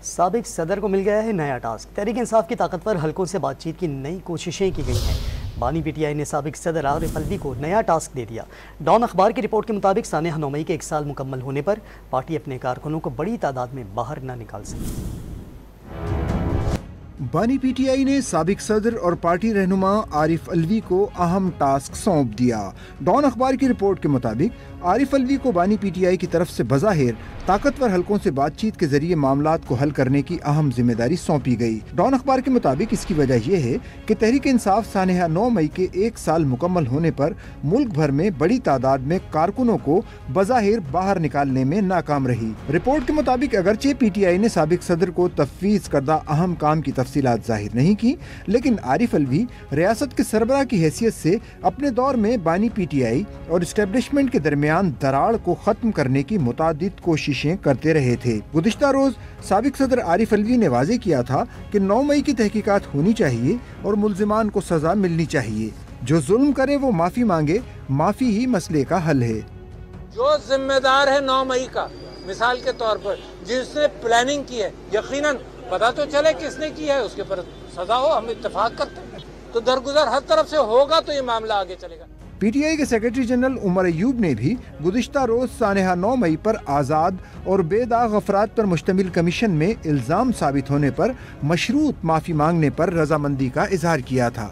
سابق صدر کو مل گیا ہے نیا ٹاسک۔ تحریک انصاف کی طاقتور حلقوں سے بات چیت کی نئی کوششیں کی گئی ہیں۔ بانی پی ٹی آئی نے سابق صدر عارف الوی کو نیا ٹاسک دے دیا۔ ڈان اخبار کی رپورٹ کے مطابق سانحہ 9 مئی کے 1 سال مکمل ہونے پر پارٹی اپنے کارکنوں کو بڑی تعداد میں باہر نہ نکال سکی۔ بانی پی ٹی آئی نے سابق صدر اور پارٹی رہنما عارف الوی کو اہم ٹاسک سونپ دیا۔ ڈان اخبار کی رپورٹ کے مطابق عارف الوی کو بانی پی ٹی آئی کی طرف سے بظاہر طاقتور حلقوں سے بات چیت کے ذریعے معاملات کو حل کرنے کی اہم ذمہ داری سونپی گئی۔ ڈان اخبار کے مطابق اس کی وجہ یہ ہے کہ تحریک انصاف سانحہ 9 مئی کے 1 سال مکمل ہونے پر ملک بھر میں بڑی تعداد میں کارکنوں کو بظاہر باہر نکالنے میں ناکام رہی۔ رپورٹ کے مطابق اگرچہ پی ٹی آئی نے سابق صدر کو تفویض کردہ اہم کام کی تفصیلات ظاہر نہیں کی، لیکن عارف الوی ریاست کے سربراہ کی حیثیت سے اپنے دور میں بانی پی ٹی آئی اور اسٹیبلشمنٹ کے درمیان دراڑ کو ختم کرنے کی متعدد کوششیں کرتے رہے تھے۔ گزشتہ روز سابق صدر عارف الوی نے واضح کیا تھا کہ 9 مئی کی تحقیقات ہونی چاہیے اور ملزمان کو سزا ملنی چاہیے۔ جو ظلم کرے وہ معافی مانگے، معافی ہی مسئلے کا حل ہے۔ جو ذمہ دار ہے 9 مئی کا، مثال کے طور پر جس نے پلاننگ کی ہے، یقیناً پتا تو چلے کس نے کی ہے، اس کے پر سزا ہو، ہم اتفاق کرتے ہیں تو درگزر ہر طرف سے ہوگا تو یہ معاملہ آگے چلے گا۔ پی ٹی آئی کے سیکرٹری جنرل عمر ایوب نے بھی گزشتہ روز سانحہ 9 مئی پر آزاد اور بے داغ افراد پر مشتمل کمیشن میں الزام ثابت ہونے پر مشروط معافی مانگنے پر رضامندی کا اظہار کیا تھا۔